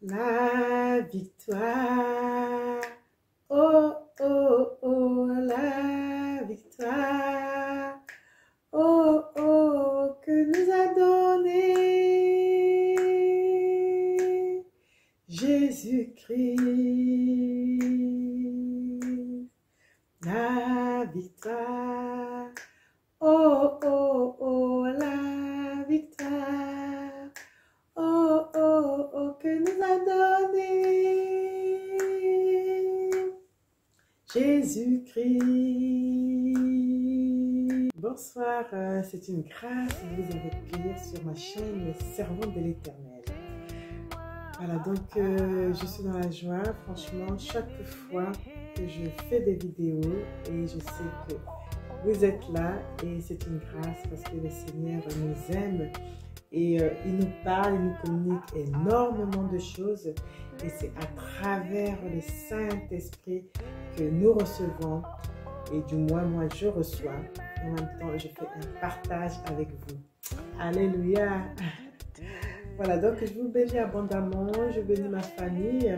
La victoire, oh, oh, oh, la victoire, oh, oh, que nous a donné Jésus-Christ. La victoire, oh, oh, oh, la victoire, oh, oh, oh, que nous a donné Jésus-Christ. Bonsoir, c'est une grâce de vous accueillir sur ma chaîne Servante de l'Éternel. Voilà, donc je suis dans la joie, franchement, chaque fois que je fais des vidéos et je sais que vous êtes là et c'est une grâce parce que le Seigneur nous aime. Et il nous parle, il nous communique énormément de choses. Et c'est à travers le Saint-Esprit que nous recevons. Et du moins, moi, je reçois. En même temps, je fais un partage avec vous. Alléluia. Voilà, donc je vous bénis abondamment. Je bénis ma famille.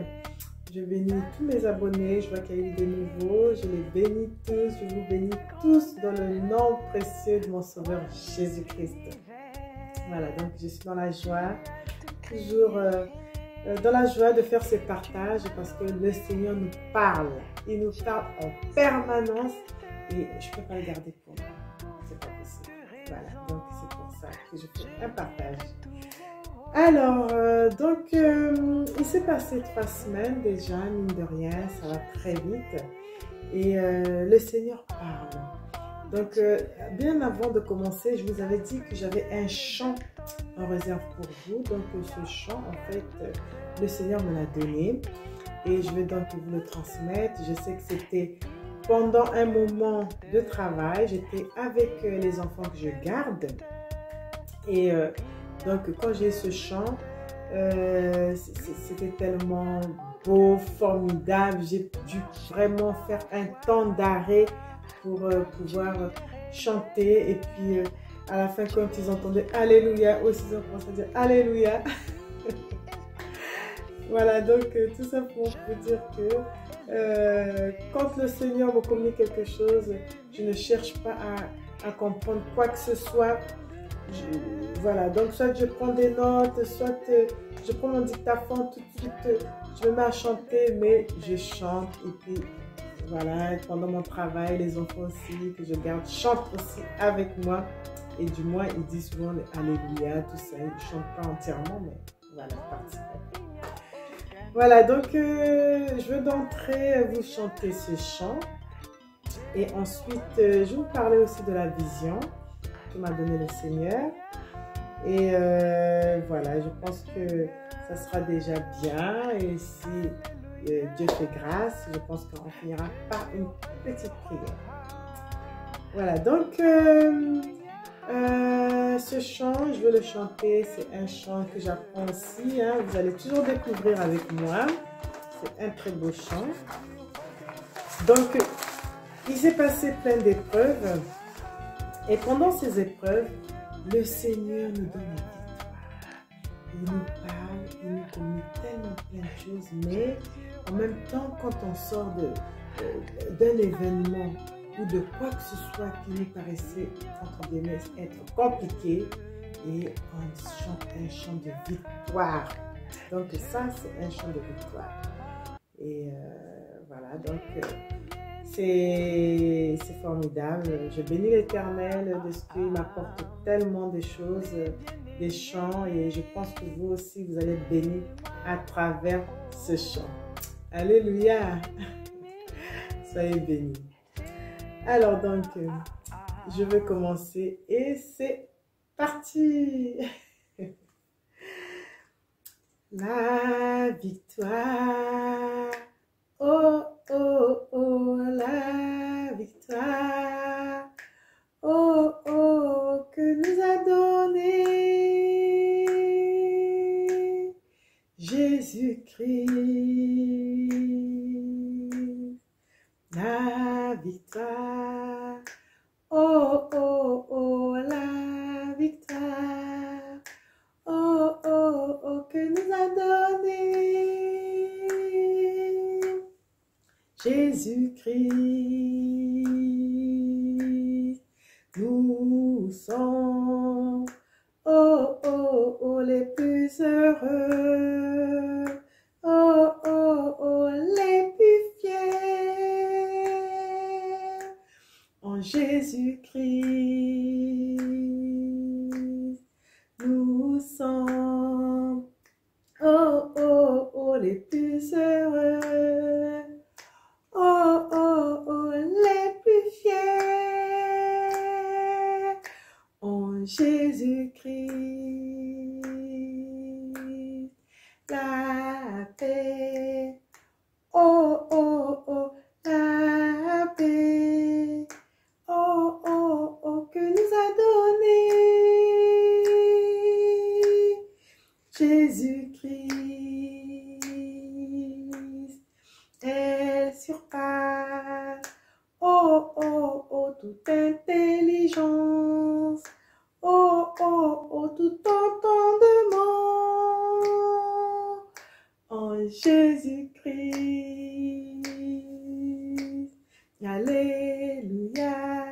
Je bénis tous mes abonnés. Je vois qu'il y a eu des nouveaux. Je les bénis tous. Je vous bénis tous dans le nom précieux de mon Sauveur Jésus-Christ. Voilà, donc je suis dans la joie, toujours dans la joie de faire ce partage parce que le Seigneur nous parle. Il nous parle en permanence et je ne peux pas le garder pour moi. C'est pas possible. Voilà, donc c'est pour ça que je fais un partage. Alors, il s'est passé 3 semaines déjà, mine de rien, ça va très vite. Et le Seigneur parle. Donc, bien avant de commencer, je vous avais dit que j'avais un chant en réserve pour vous. Donc, ce chant, en fait, le Seigneur me l'a donné. Et je vais donc vous le transmettre. Je sais que c'était pendant un moment de travail. J'étais avec les enfants que je garde. Et donc, quand j'ai ce chant, c'était tellement beau, formidable. J'ai dû vraiment faire un temps d'arrêt pour pouvoir chanter. Et puis, à la fin, quand ils entendaient Alléluia, aussi ils ont commencé à dire Alléluia. Voilà, donc tout ça pour vous dire que quand le Seigneur me communique quelque chose, je ne cherche pas à comprendre quoi que ce soit. Voilà, donc soit je prends des notes, soit je prends mon dictaphone tout de suite, je me mets à chanter, mais je chante et puis voilà, pendant mon travail, les enfants aussi que je garde chantent aussi avec moi et du moins ils disent souvent Alléluia, tout ça, ils ne chantent pas entièrement, mais voilà, participent. Voilà, donc je veux d'entrée vous chanter ce chant et ensuite je vais vous parler aussi de la vision que m'a donné le Seigneur. Et voilà, je pense que ça sera déjà bien. Et si Dieu fait grâce, je pense qu'on finira par une petite prière. Voilà, donc ce chant, je veux le chanter. C'est un chant que j'apprends aussi. Hein, vous allez toujours découvrir avec moi. C'est un très beau chant. Donc, il s'est passé plein d'épreuves. Et pendant ces épreuves, le Seigneur nous donne la victoire. Il nous parle, il nous communique tellement plein de choses, mais en même temps, quand on sort d'un événement ou de quoi que ce soit qui nous paraissait, entre guillemets, être compliqué, et on chante un chant de victoire. Donc ça, c'est un chant de victoire. Et voilà, donc c'est formidable. Je bénis l'Éternel de ce qu'il m'apporte tellement de choses, des chants, et je pense que vous aussi, vous allez être bénis à travers ce chant. Alléluia! Soyez bénis. Alors donc, je vais commencer et c'est parti! La victoire, oh, oh, oh, la victoire, oh, oh, que nous a donné Jésus-Christ. La victoire, oh, oh, oh, la victoire, oh, oh, oh, que nous a donné Jésus-Christ, nous sommes, oh, oh, oh, les plus heureux, oh, oh, oh, les plus fiers, en Jésus-Christ, nous sommes, oh, oh, oh, les plus heureux, oh, oh, oh, les plus fiers, en Jésus-Christ, la paix, oh, oh, oh, la paix, oh, oh, oh, que nous a donné Jésus-Christ, elle surpasse, oh, oh, oh, toute intelligence, oh, oh, oh, tout entendement, en Jésus-Christ, alléluia,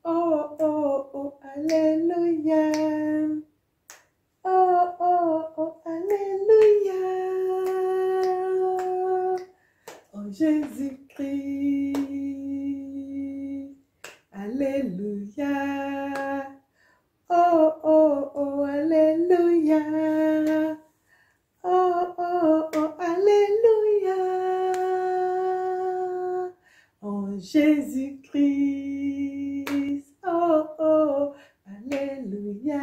oh, oh, oh, alléluia, oh, oh, oh, alléluia, oh Jésus-Christ, alléluia, oh, oh, oh, alléluia, oh, oh, oh, alléluia, oh Jésus-Christ, oh, oh, alléluia,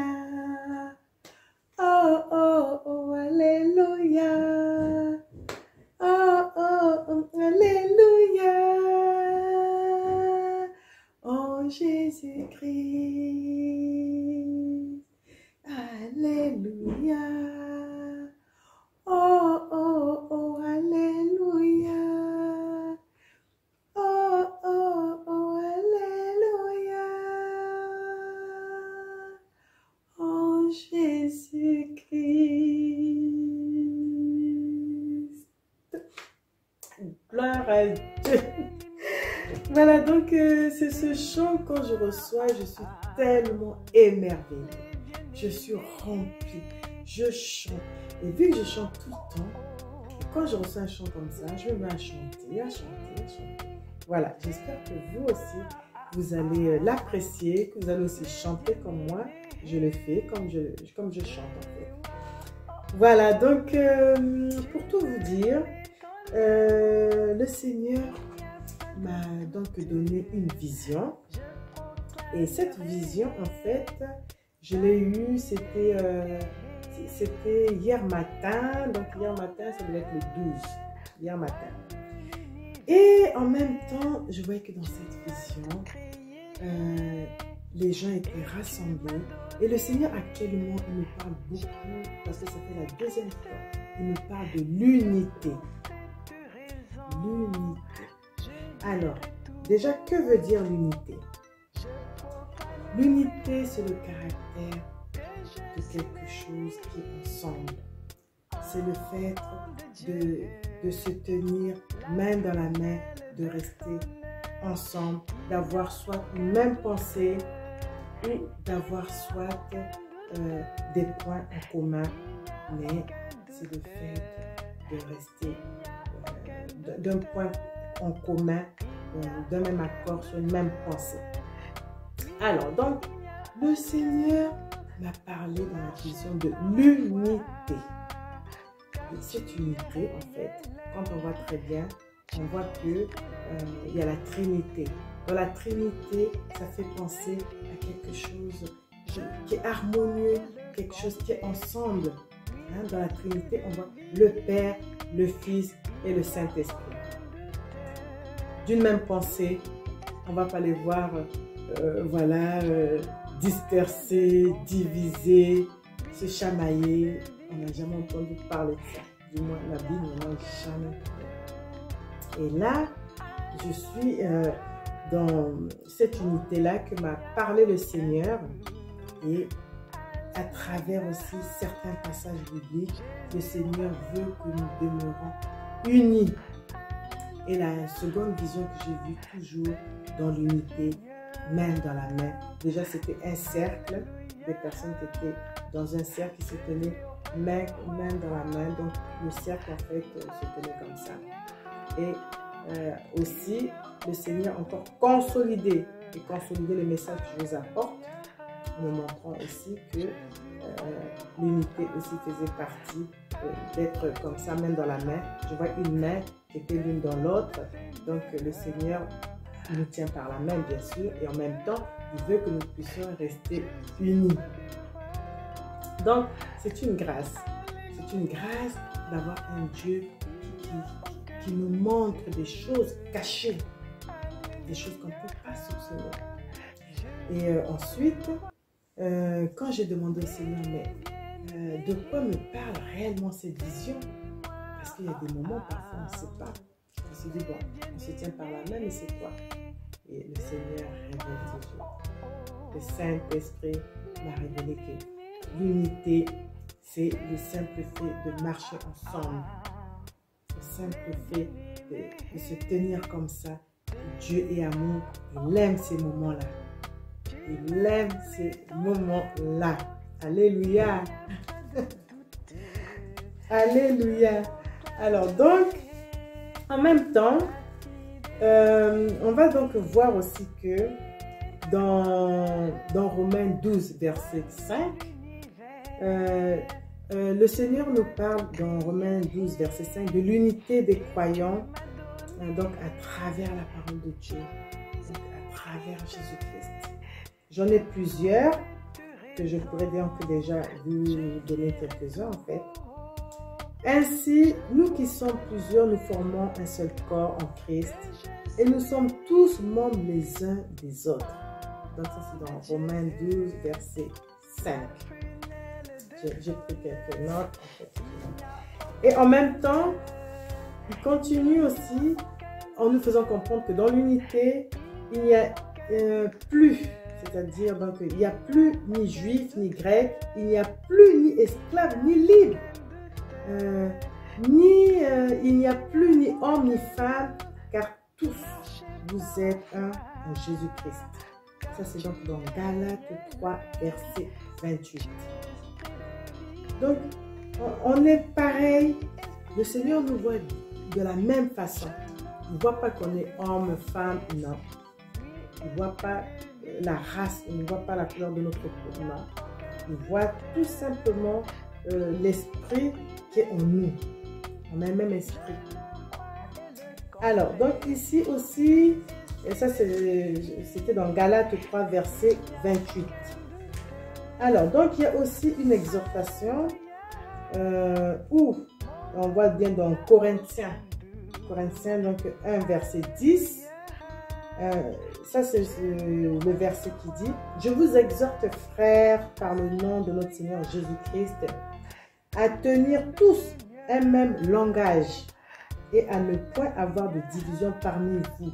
oh, oh, oh, alléluia, oh, oh, oh, alléluia, oh Jésus-Christ, alléluia, oh, oh, oh, alléluia, oh, oh, oh, alléluia, oh Jésus-Christ. Gloire à Dieu. Voilà, donc c'est ce chant quand je reçois, je suis tellement émerveillée. Je suis remplie, je chante. Et vu que je chante tout le temps, quand je reçois un chant comme ça, je me mets à chanter, à chanter, à chanter. Voilà, j'espère que vous aussi, vous allez l'apprécier, que vous allez aussi chanter comme moi. Je le fais, comme je chante en fait. Voilà, donc pour tout vous dire, le Seigneur m'a donc donné une vision. Et cette vision, en fait, je l'ai eue, c'était hier matin. Donc hier matin, ça devait être le 12, hier matin. Et en même temps, je voyais que dans cette vision, les gens étaient rassemblés. Et le Seigneur, actuellement, il me parle beaucoup, parce que ça fait la deuxième fois, il me parle de l'unité. L'unité. Alors, déjà, que veut dire l'unité? L'unité, c'est le caractère de quelque chose qui est ensemble. C'est le fait de se tenir main dans la main, de rester ensemble, d'avoir soit une même pensée ou d'avoir soit des points en commun, mais c'est le fait de rester d'un point en commun, d'un même accord, sur une même pensée. Alors, donc, le Seigneur m'a parlé dans la vision de l'unité. Et cette unité, en fait, quand on voit très bien, on voit que il y a la Trinité. Dans la Trinité, ça fait penser à quelque chose qui est harmonieux, quelque chose qui est ensemble. Hein, dans la Trinité, on voit le Père, le Fils et le Saint-Esprit. D'une même pensée, on ne va pas les voir dispersés, divisés, se chamailler. On n'a jamais entendu parler de ça. Du moins, la Bible n'en a jamais parlé. Et là, je suis dans cette unité-là que m'a parlé le Seigneur. Et à travers aussi certains passages bibliques, le Seigneur veut que nous demeurons unis. Et la seconde vision que j'ai vue, toujours dans l'unité, main dans la main. Déjà, c'était un cercle, des personnes qui étaient dans un cercle qui se tenaient main dans la main. Donc, le cercle, en fait, se tenait comme ça. Et aussi, le Seigneur a encore consolidé le message que je vous apporte, en me montrant aussi que l'unité aussi faisait partie d'être comme ça, main dans la main. Je vois une main qui était l'une dans l'autre. Donc, le Seigneur nous tient par la main, bien sûr, et en même temps, il veut que nous puissions rester unis. Donc, c'est une grâce. C'est une grâce d'avoir un Dieu qui nous montre des choses cachées, des choses qu'on ne peut pas soupçonner. Et ensuite, quand j'ai demandé au Seigneur, mais de quoi me parle réellement cette vision? Parce qu'il y a des moments, parfois, on ne sait pas. On se dit, bon, on se tient par la main, mais c'est quoi? Et le Seigneur révèle toujours. Le Saint-Esprit m'a révélé que l'unité, c'est le simple fait de marcher ensemble. Le simple fait de se tenir comme ça. Dieu est amour. Il aime ces moments-là. Il aime ces moments-là. Alléluia. Alléluia. Alors donc, en même temps, on va donc voir aussi que dans Romains 12, verset 5, le Seigneur nous parle dans Romains 12, verset 5 de l'unité des croyants, donc à travers la parole de Dieu, donc à travers Jésus-Christ. J'en ai plusieurs que je pourrais donc déjà vous donner quelques-uns en fait. Ainsi, nous qui sommes plusieurs, nous formons un seul corps en Christ et nous sommes tous membres les uns des autres. Donc ça c'est dans Romains 12, verset 5. J'ai pris quelques notes en fait. Et en même temps, il continue aussi en nous faisant comprendre que dans l'unité, il n'y a plus, c'est-à-dire donc il n'y a plus ni juif ni grec, il n'y a plus ni esclave ni libre. Il n'y a plus ni homme ni femme, car tous vous êtes un en Jésus-Christ. Ça c'est donc dans Galates 3, verset 28. Donc, on est pareil. Le Seigneur nous voit de la même façon. Il ne voit pas qu'on est homme, femme, non. Il ne voit pas la race, il ne voit pas la couleur de notre peau, non. Il voit tout simplement l'esprit qui est en nous. On a un même esprit. Alors, donc ici aussi, et ça c'était dans Galates 3, verset 28. Alors, donc il y a aussi une exhortation où on voit bien dans Corinthiens, donc 1, verset 10. Ça, c'est le verset qui dit « Je vous exhorte, frères, par le nom de notre Seigneur Jésus-Christ, à tenir tous un même langage et à ne point avoir de division parmi vous,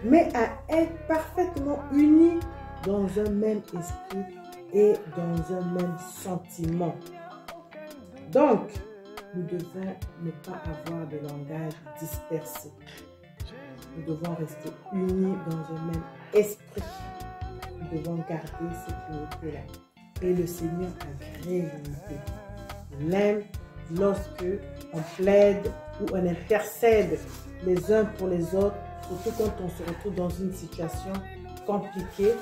mais à être parfaitement unis dans un même esprit et dans un même sentiment. » Donc, nous devons ne pas avoir de langage dispersé. Nous devons rester unis dans un même esprit. Nous devons garder cette unité-là. Et le Seigneur a créé l'unité. Il aime lorsque on plaide ou on intercède les uns pour les autres, surtout quand on se retrouve dans une situation compliquée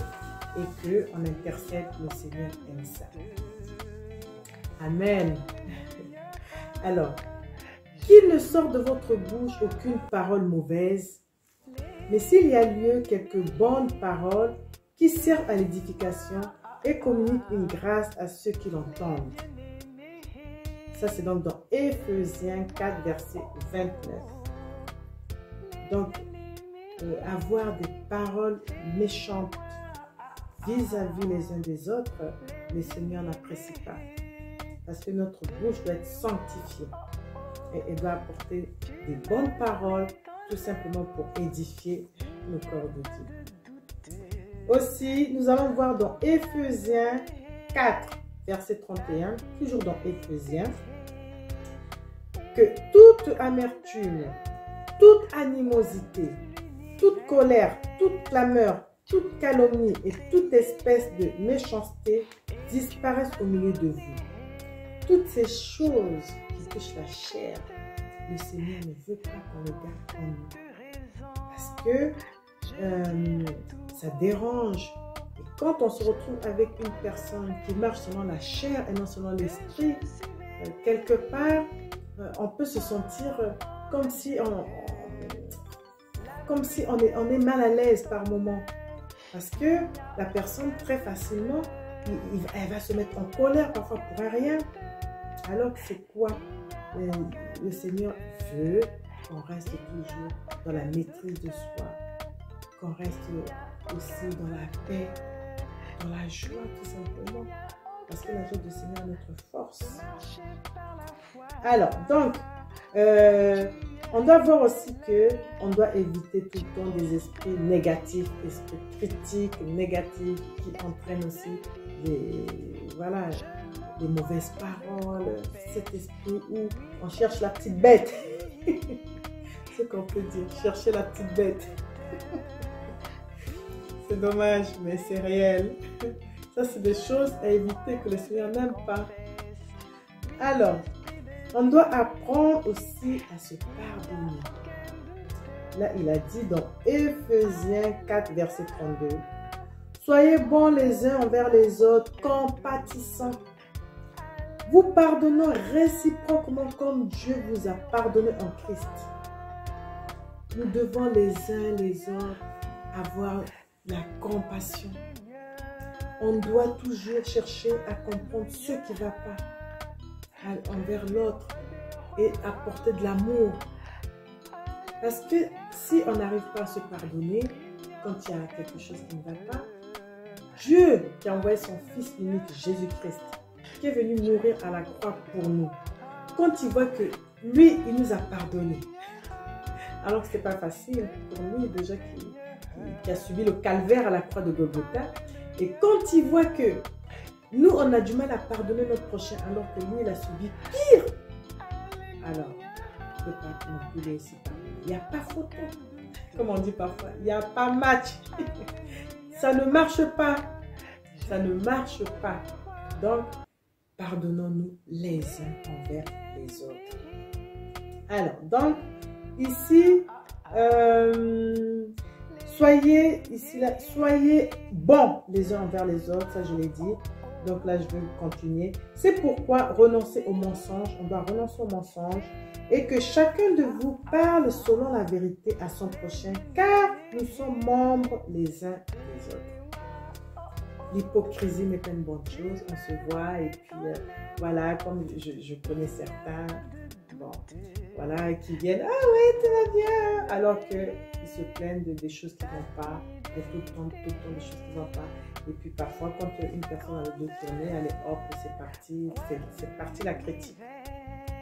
et qu'on intercède. Le Seigneur aime ça. Amen. Alors, qu'il ne sorte de votre bouche aucune parole mauvaise, mais s'il y a lieu, quelques bonnes paroles qui servent à l'édification et communiquent une grâce à ceux qui l'entendent. Ça, c'est donc dans Éphésiens 4, verset 29. Donc, avoir des paroles méchantes vis-à-vis les uns des autres, le Seigneur n'apprécie pas. Parce que notre bouche doit être sanctifiée. Et elle doit apporter des bonnes paroles, tout simplement pour édifier le corps de Dieu. Aussi, nous allons voir dans Éphésiens 4, verset 31, toujours dans Éphésiens, que toute amertume, toute animosité, toute colère, toute clameur, toute calomnie et toute espèce de méchanceté disparaissent au milieu de vous. Toutes ces choses qui touchent la chair, le Seigneur ne veut pas qu'on les garde en nous. Parce que ça dérange. Et quand on se retrouve avec une personne qui marche selon la chair et non selon l'esprit, quelque part, on peut se sentir comme si on est mal à l'aise par moment. Parce que la personne, très facilement, elle va se mettre en colère parfois pour rien. Alors que c'est quoi? Le Seigneur veut qu'on reste toujours dans la maîtrise de soi, qu'on reste aussi dans la paix, dans la joie tout simplement. Parce que la joie du Seigneur est notre force. Alors, donc, on doit voir aussi qu'on doit éviter tout le temps des esprits négatifs, esprits critiques, négatifs, qui entraînent aussi des mauvaises paroles, cet esprit où on cherche la petite bête. C'est ce qu'on peut dire, chercher la petite bête. C'est dommage, mais c'est réel. Ça, c'est des choses à éviter que le Seigneur n'aime pas. Alors, on doit apprendre aussi à se pardonner. Là, il a dit dans Éphésiens 4, verset 32, « Soyez bons les uns envers les autres, compatissants, vous pardonnant réciproquement comme Dieu vous a pardonné en Christ. » Nous devons les uns les autres avoir la compassion. On doit toujours chercher à comprendre ce qui ne va pas envers l'autre et apporter de l'amour. Parce que si on n'arrive pas à se pardonner, quand il y a quelque chose qui ne va pas, Dieu qui a envoyé son Fils unique, Jésus-Christ, qui est venu mourir à la croix pour nous, quand il voit que lui, il nous a pardonné, alors que ce n'est pas facile pour lui déjà qui a subi le calvaire à la croix de Golgotha, et quand il voit que nous, on a du mal à pardonner notre prochain, alors que lui, il a subi pire, alors, il ne peut pas non plus lui aussi pardonner. Il n'y a pas photo, comme on dit parfois, il n'y a pas match. Ça ne marche pas. Ça ne marche pas. Donc, pardonnons-nous les uns envers les autres. Alors, donc, ici, soyez bons les uns envers les autres, ça je l'ai dit. Donc là, je vais continuer. C'est pourquoi renoncer au mensonge, on doit renoncer au mensonge et que chacun de vous parle selon la vérité à son prochain, car nous sommes membres les uns des autres. L'hypocrisie n'est pas une bonne chose, on se voit et puis voilà, comme je connais certains, bon, voilà, qui viennent, ah ouais, tout va bien, alors qu'ils se plaignent des choses qui ne vont pas, et tout le temps des choses qui ne vont pas. Et puis parfois, quand une personne a le dos tourné, elle est hop, c'est parti la critique.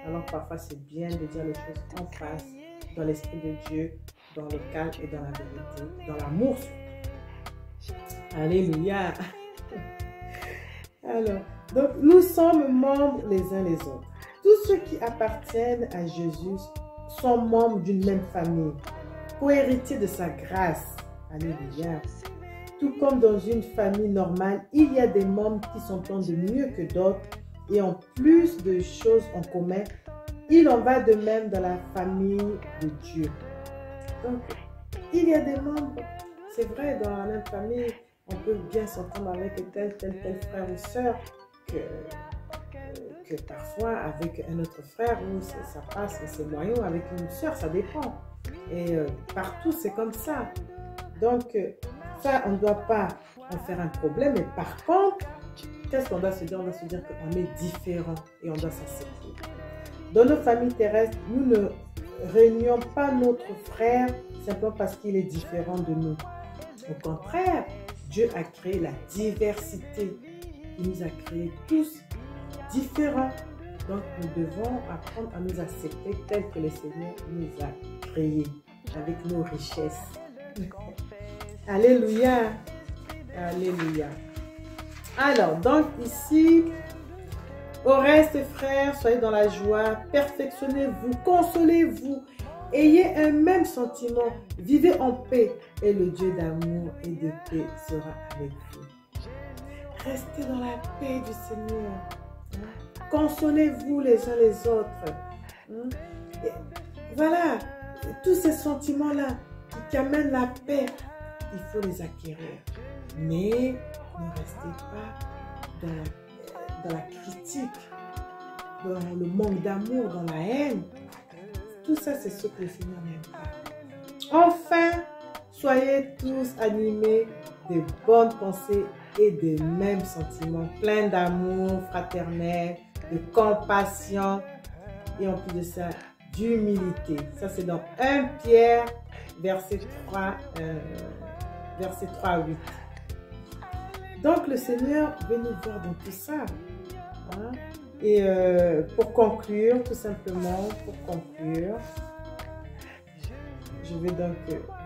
Alors parfois, c'est bien de dire les choses en face, dans l'esprit de Dieu, dans le calme et dans la vérité, dans l'amour. Alléluia. Alors, donc nous sommes membres les uns les autres. Tous ceux qui appartiennent à Jésus sont membres d'une même famille, co-héritiers de sa grâce. Alléluia. Tout comme dans une famille normale, il y a des membres qui s'entendent mieux que d'autres et ont plus de choses en commun. Il en va de même dans la famille de Dieu. Donc, il y a des membres, c'est vrai, dans la même famille, on peut bien s'entendre avec tel frère ou soeur que parfois avec un autre frère où ça passe, c'est moyen, avec une soeur, ça dépend. Et partout, c'est comme ça. Donc, ça, on ne doit pas en faire un problème. Mais par contre, qu'est-ce qu'on doit se dire? On doit se dire qu'on est différent et on doit s'accepter. Dans nos familles terrestres, nous ne réunions pas notre frère simplement parce qu'il est différent de nous. Au contraire, Dieu a créé la diversité. Il nous a créés tous différents. Donc, nous devons apprendre à nous accepter tels que le Seigneur nous a créés, avec nos richesses. Alléluia. Alléluia. Alors, donc ici, au reste, frères, soyez dans la joie, perfectionnez-vous, consolez-vous ayez un même sentiment, vivez en paix et le Dieu d'amour et de paix sera avec vous. Restez dans la paix du Seigneur. Consolez-vous les uns les autres. Et voilà, tous ces sentiments-là qui amènent la paix, il faut les acquérir. Mais ne restez pas dans la critique, dans le manque d'amour, dans la haine. Tout ça, c'est ce que le Seigneur n'aime pas. Enfin, soyez tous animés de bonnes pensées et des mêmes sentiments, pleins d'amour fraternel, de compassion et en plus de ça, d'humilité. Ça, c'est dans 1 Pierre, verset 3 à 8. Donc, le Seigneur veut nous voir dans tout ça. Hein? Et pour conclure, tout simplement, je vais donc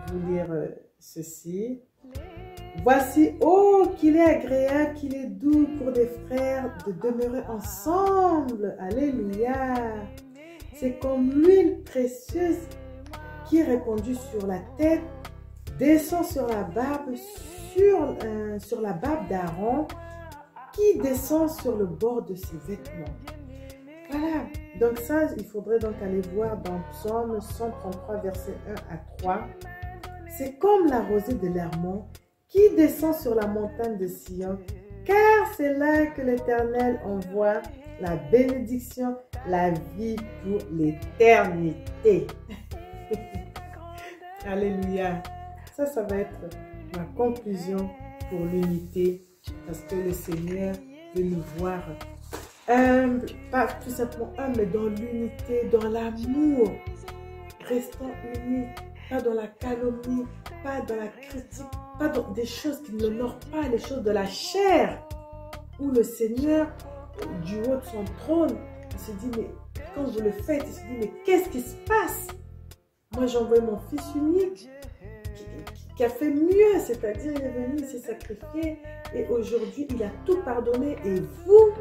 vous lire ceci. Voici, oh, qu'il est agréable, qu'il est doux pour des frères de demeurer ensemble. Alléluia. C'est comme l'huile précieuse qui est répandue sur la tête, descend sur la barbe, sur la barbe d'Aaron, qui descend sur le bord de ses vêtements. Voilà. Donc ça, il faudrait donc aller voir dans Psaume 133, versets 1 à 3. C'est comme la rosée de l'Hermon qui descend sur la montagne de Sion, car c'est là que l'Éternel envoie la bénédiction, la vie pour l'éternité. Alléluia. Ça va être ma conclusion pour l'unité, parce que le Seigneur veut nous voir humbles, pas tout simplement humbles, mais dans l'unité, dans l'amour, restant unis, pas dans la calomnie, pas dans la critique, pas dans des choses qui ne l'honorent pas, les choses de la chair, où le Seigneur, du haut de son trône, il se dit, mais quand vous le faites, il se dit, mais qu'est-ce qui se passe? Moi, j'ai envoyé mon Fils unique, qui a fait mieux, c'est-à-dire il est venu, il s'est sacrifié, et aujourd'hui, il a tout pardonné, et vous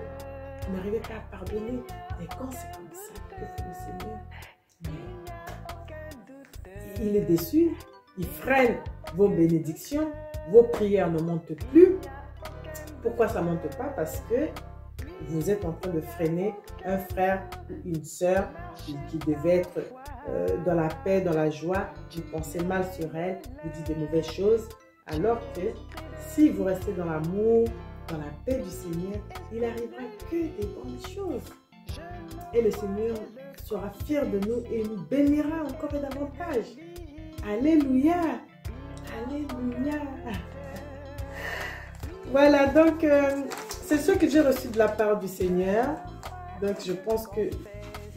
n'arrivez pas à pardonner. Et quand c'est comme ça que fait le Seigneur, il est déçu, il freine vos bénédictions, vos prières ne montent plus. Pourquoi ça ne monte pas? Parce que vous êtes en train de freiner un frère ou une sœur qui devait être dans la paix, dans la joie. Vous pensez mal sur elle, vous dites des mauvaises choses. Alors que si vous restez dans l'amour, dans la paix du Seigneur, il n'arrivera que des bonnes choses. Et le Seigneur sera fier de nous et nous bénira encore et davantage. Alléluia! Alléluia! Voilà, donc c'est ce que j'ai reçu de la part du Seigneur. Donc je pense que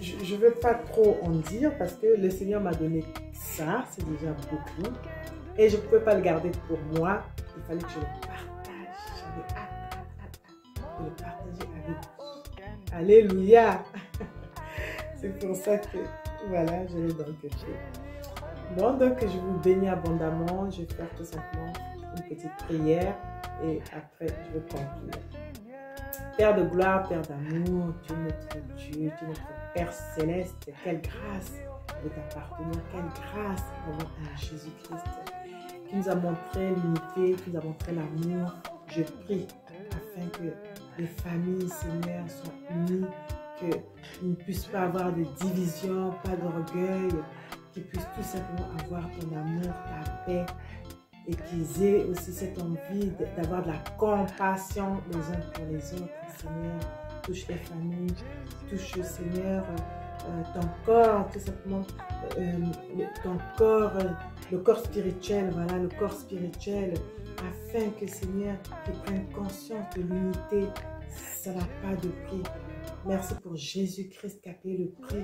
je ne veux pas trop en dire parce que le Seigneur m'a donné ça, c'est déjà beaucoup. Et je ne pouvais pas le garder pour moi. Il fallait que je le partage. J'avais hâte de le partager avec vous. Alléluia! C'est pour ça que, voilà, je l'ai donc fait. Bon, donc je vous bénis abondamment. Je vais faire tout simplement une petite prière et après je vais conclure. Père de gloire, Père d'amour, tu es notre Dieu, tu es notre Père céleste. Quelle grâce de t'appartenir, quelle grâce d'avoir un Jésus-Christ qui nous a montré l'unité, qui nous a montré l'amour. Je prie afin que les familles, Seigneur, soient unies, qu'ils ne puissent pas avoir de division, pas d'orgueil, qu'ils puissent tout simplement avoir ton amour, ta paix, et qu'ils aient aussi cette envie d'avoir de la compassion les uns pour les autres. Seigneur, touche les familles, touche, Seigneur, ton corps, tout simplement, ton corps, le corps spirituel, voilà, le corps spirituel, afin que, Seigneur, qu'ils prennent conscience de l'unité. Ça n'a pas de prix. Merci pour Jésus-Christ qui a payé le prix.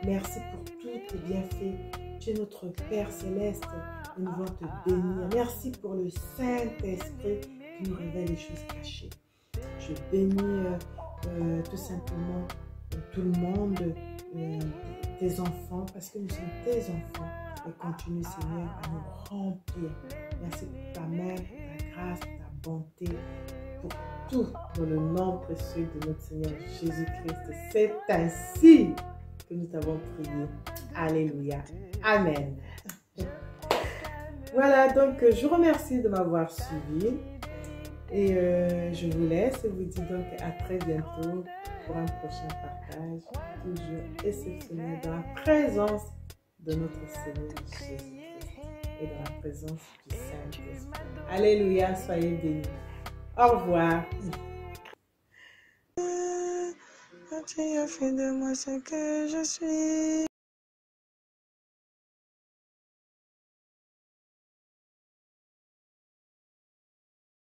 Merci pour tous tes bienfaits. Tu es notre Père céleste. Nous voulons te bénir. Merci pour le Saint-Esprit qui nous révèle les choses cachées. Je bénis tout simplement tout le monde, tes enfants, parce que nous sommes tes enfants. Et continue, Seigneur, à nous remplir. Merci pour ta main, ta grâce, ta bonté, pour tout dans le nom précieux de notre Seigneur Jésus-Christ. C'est ainsi. que nous t'avons prié. Alléluia. Amen. Voilà, donc je vous remercie de m'avoir suivi. Et je vous laisse et vous dis donc à très bientôt pour un prochain partage, toujours exceptionnel dans la présence de notre Seigneur Jésus-Christ et dans la présence du Saint-Esprit. Alléluia, soyez bénis. Au revoir. Tu as fait de moi ce que je suis.